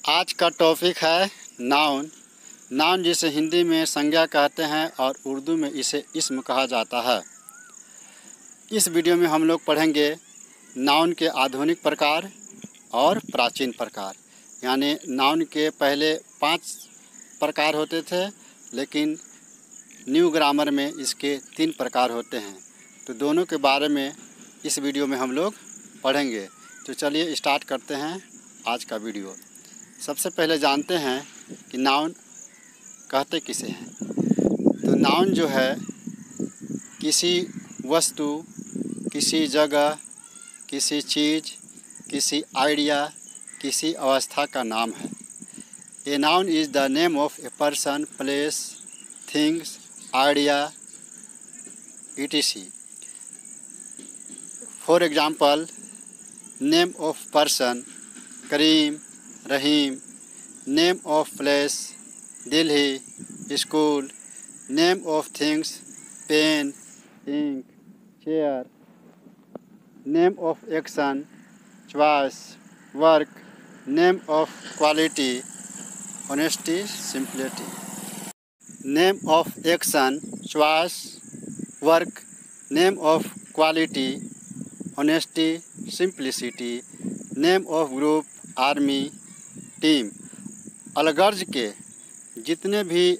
आज का टॉपिक है नाउन। नाउन जिसे हिंदी में संज्ञा कहते हैं और उर्दू में इसे इस्म कहा जाता है। इस वीडियो में हम लोग पढ़ेंगे नाउन के आधुनिक प्रकार और प्राचीन प्रकार। यानी नाउन के पहले 5 प्रकार होते थे, लेकिन न्यू ग्रामर में इसके 3 प्रकार होते हैं। तो दोनों के बारे में इस वीडियो में हम लोग पढ़ेंगे। तो चलिए स्टार्ट करते हैं आज का वीडियो। सबसे पहले जानते हैं कि नाउन कहते किसे हैं। तो नाउन जो है किसी वस्तु, किसी जगह, किसी चीज़, किसी आइडिया, किसी अवस्था का नाम है। A noun is the name of a person, place, things, idea, etc. For example, name of person Karim, Rahim, name of place Delhi, school, name of things pen, ink, chair, name of action choice, work, name of quality honesty, simplicity. Name of action choice, work, name of quality honesty, simplicity, name of group army, team. अलगर्ज के जितने भी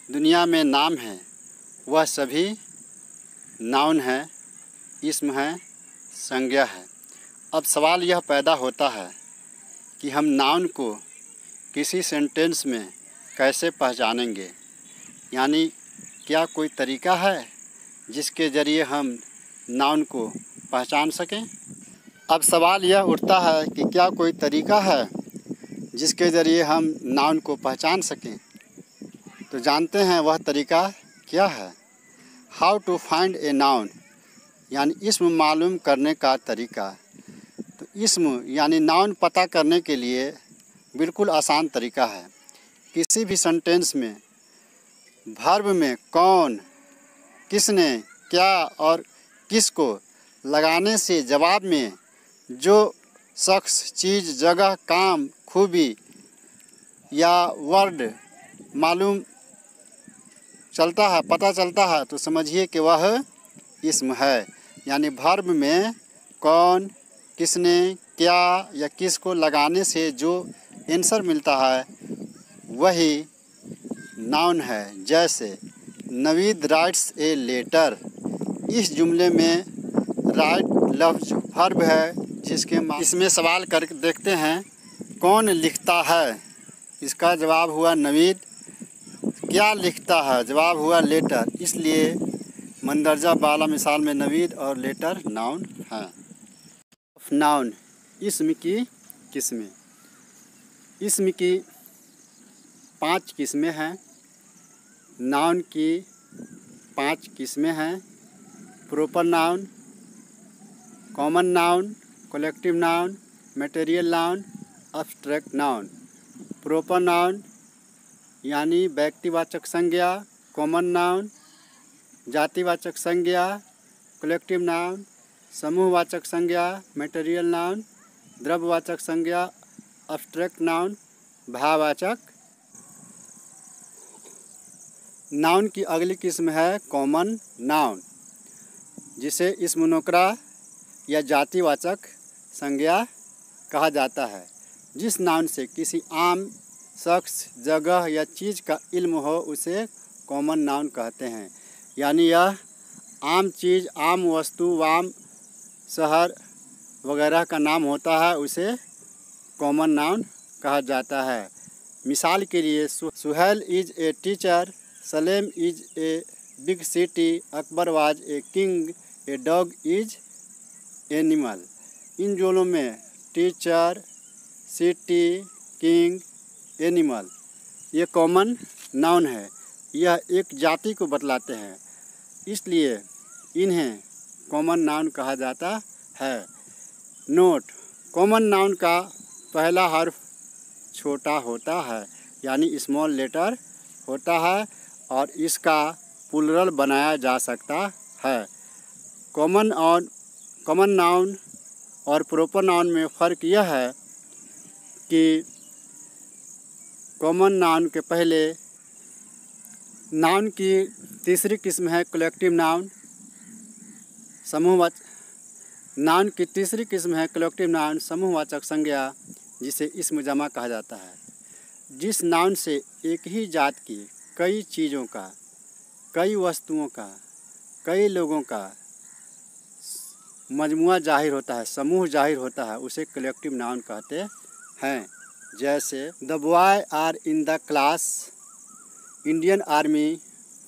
दुनिया में नाम हैं वह सभी नाउन है, इस्म है, संज्ञा है। अब सवाल यह पैदा होता है कि हम नाउन को किसी सेंटेंस में कैसे पहचानेंगे। यानी क्या कोई तरीका है जिसके ज़रिए हम नाउन को पहचान सकें। अब सवाल यह उठता है कि क्या कोई तरीका है जिसके ज़रिए हम नाउन को पहचान सकें। तो जानते हैं वह तरीका क्या है। How to find a noun, यानी इस्म मालूम करने का तरीका। तो इस्म यानी नाउन पता करने के लिए बिल्कुल आसान तरीका है। किसी भी सेंटेंस में वर्ब में कौन, किसने, क्या और किसको लगाने से जवाब में जो शख्स, चीज़, जगह, काम, खूबी या वर्ड मालूम चलता है, पता चलता है, तो समझिए कि वह इस्म है। यानी वर्ब में कौन, किसने, क्या या किसको लगाने से जो आंसर मिलता है वही नाउन है। जैसे नवीद राइट्स ए लेटर। इस जुमले में राइट लफ्ज़ वर्ब है, इसमें सवाल करके देखते हैं कौन लिखता है। इसका जवाब हुआ नवीद। क्या लिखता है, जवाब हुआ लेटर। इसलिए मंदरजा बाला मिसाल में नवीद और लेटर नाउन हैं। नाउन इस्म की किस्में। इस्म की 5 किस्में हैं। नाउन की 5 किस्में हैं। Proper noun, common noun, collective noun, material noun, abstract noun. Proper noun यानी व्यक्तिवाचक संज्ञा, कॉमन नाउन जातिवाचक संज्ञा, कलेक्टिव नाउन समूहवाचक संज्ञा, मटेरियल नाउन द्रव्यवाचक संज्ञा, एब्स्ट्रैक्ट नाउन भाववाचक। नाउन की अगली किस्म है कॉमन नाउन, जिसे इस्म नोकरा या जातिवाचक संज्ञा कहा जाता है। जिस नाउन से किसी आम शख्स, जगह या चीज़ का इल्म हो उसे कॉमन नाउन कहते हैं। यानी यह आम चीज़, आम वस्तु, आम शहर वगैरह का नाम होता है, उसे कॉमन नाउन कहा जाता है। मिसाल के लिए Suhail is a teacher, Salem is a big city, Akbar was a king, a dog is animal. इन जोड़ों में टीचर, सिटी, किंग, एनिमल ये कॉमन नाउन है। यह एक जाति को बतलाते हैं, इसलिए इन्हें कॉमन नाउन कहा जाता है। नोट: कॉमन नाउन का पहला हर्फ छोटा होता है, यानी स्मॉल लेटर होता है, और इसका प्लूरल बनाया जा सकता है। कॉमन नाउन और प्रॉपर नाउन में फ़र्क यह है कि कॉमन नाउन के पहले नाउन की तीसरी किस्म है कलेक्टिव नाउन समूहवाचक। नाउन की तीसरी किस्म है कलेक्टिव नाउन समूहवाचक संज्ञा, जिसे इस्म जमा कहा जाता है। जिस नाउन से एक ही जात की कई चीज़ों का, कई वस्तुओं का, कई लोगों का मजमुआ जाहिर होता है, समूह जाहिर होता है, उसे कलेक्टिव नाउन कहते हैं। जैसे the boy are in the class, Indian army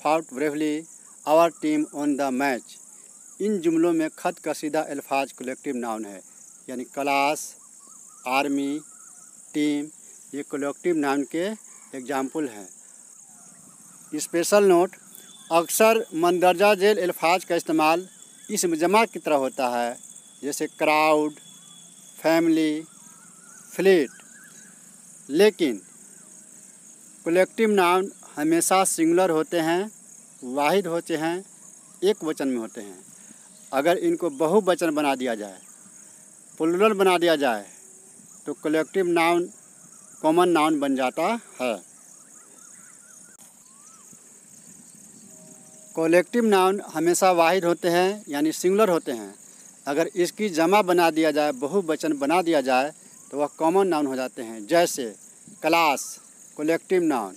fought bravely, our team on the match. इन जुमलों में खत कसीदा अल्फाज कलेक्टिव नाउन है, यानी क्लास, आर्मी, टीम, ये कलेक्टिव नाउन के एग्जाम्पल हैं। स्पेशल नोट: अक्सर मंदरजा झेल अल्फाज का इस्तेमाल इस्म जमा की तरह होता है, जैसे क्राउड, फैमिली, फ्लीट। लेकिन कलेक्टिव नाउन हमेशा सिंगुलर होते हैं, वाहिद होते हैं, एक वचन में होते हैं। अगर इनको बहुवचन बना दिया जाए, प्लूरल बना दिया जाए, तो कलेक्टिव नाउन कॉमन नाउन बन जाता है। कलेक्टिव नाउन हमेशा वाहिद होते हैं, यानी सिंगुलर होते हैं। अगर इसकी जमा बना दिया जाए, बहुवचन बना दिया जाए, तो वह कॉमन नाउन हो जाते हैं। जैसे class collective noun,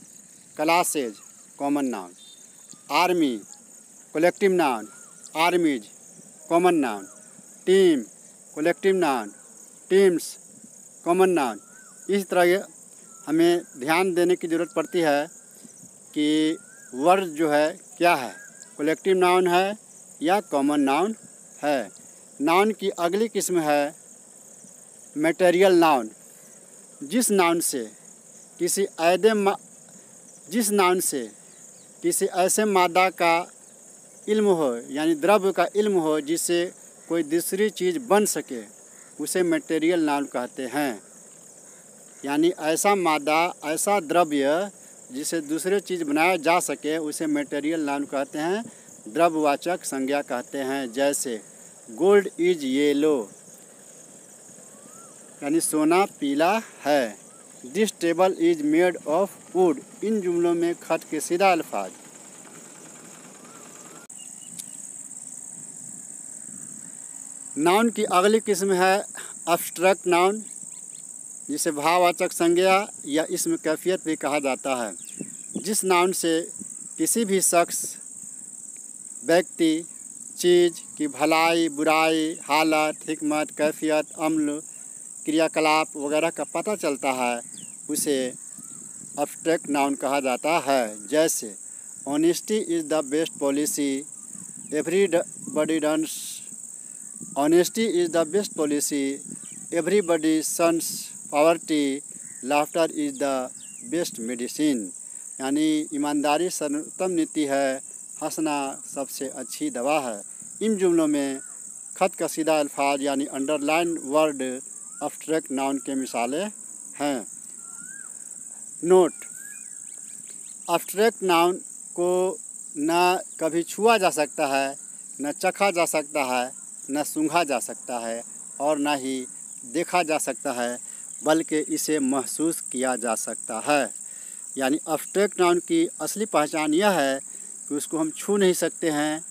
classes common noun. Army collective noun, आर्मीज common noun. Team collective noun, teams common noun. इस तरह हमें ध्यान देने की ज़रूरत पड़ती है कि वर्ड जो है क्या है, कलेक्टिव नाउन है या कॉमन नाउन है। नाउन की अगली किस्म है मटेरियल नाउन। जिस नाउन से किसी ऐसे मादा का इल्म हो, यानी द्रव्य का इल्म हो, जिससे कोई दूसरी चीज़ बन सके, उसे मटेरियल नाउन कहते हैं। यानी ऐसा मादा, ऐसा द्रव्य जिसे दूसरी चीज़ बनाया जा सके, उसे मटेरियल नाउन कहते हैं, द्रव्यवाचक संज्ञा कहते हैं। जैसे गोल्ड इज येलो, यानी सोना पीला है। This table is made of wood. इन जुमलों में खत के सीधा अल्फाज। नाउन की अगली किस्म है एब्स्ट्रैक्ट नाउन, जिसे भाववाचक संज्ञा या इस्म कैफियत भी कहा जाता है। जिस नाउन से किसी भी शख्स, व्यक्ति, चीज़ की भलाई, बुराई, हालत, हिकमत, कैफियत, अम्ल, क्रियाकलाप वगैरह का पता चलता है, उसे एब्स्ट्रैक्ट नाउन कहा जाता है। जैसे honesty is the best policy, everybody runs. Honesty is the best policy, everybody shuns poverty, laughter is the best medicine. यानी ईमानदारी सर्वोत्तम नीति है, हंसना सबसे अच्छी दवा है। इन जुमलों में खत का सीधा अल्फाज यानी अंडरलाइन वर्ड एब्स्ट्रैक्ट नाउन के मिसालें हैं। नोट: एब्स्ट्रैक्ट नाउन को न कभी छुआ जा सकता है, न चखा जा सकता है, न सूंघा जा सकता है, और न ही देखा जा सकता है, बल्कि इसे महसूस किया जा सकता है। यानी एब्स्ट्रैक्ट नाउन की असली पहचान यह है कि उसको हम छू नहीं सकते हैं,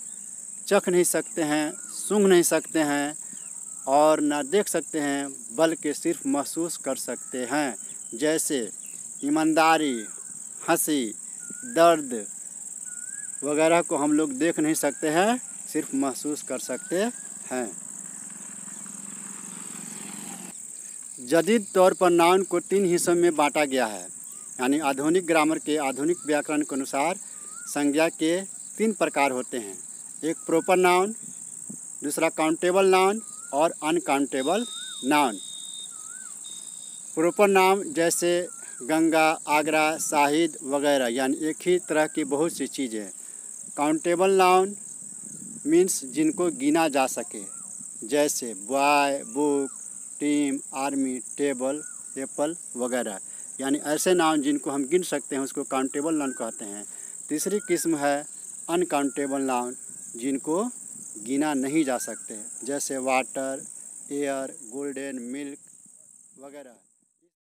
चख नहीं सकते हैं, सूंघ नहीं सकते हैं, और ना देख सकते हैं, बल्कि सिर्फ महसूस कर सकते हैं। जैसे ईमानदारी, हंसी, दर्द वगैरह को हम लोग देख नहीं सकते हैं, सिर्फ महसूस कर सकते हैं। जदीद तौर पर नाउन को 3 हिस्सों में बांटा गया है। यानी आधुनिक ग्रामर के आधुनिक व्याकरण के अनुसार संज्ञा के 3 प्रकार होते हैं। एक प्रॉपर नाउन, दूसरा काउंटेबल नाउन और अनकाउंटेबल नाउन। प्रॉपर नाउन जैसे गंगा, आगरा, शाहिद वगैरह, यानी एक ही तरह की बहुत सी चीज़ें। काउंटेबल नाउन मीन्स जिनको गिना जा सके, जैसे boy, book, team, army, table, Apple वगैरह। यानी ऐसे नाउन जिनको हम गिन सकते हैं, उसको काउंटेबल नाउन कहते हैं। तीसरी किस्म है अनकाउंटेबल नाउन, जिनको गिना नहीं जा सकते, जैसे वाटर, एयर, गोल्डन, मिल्क वगैरह।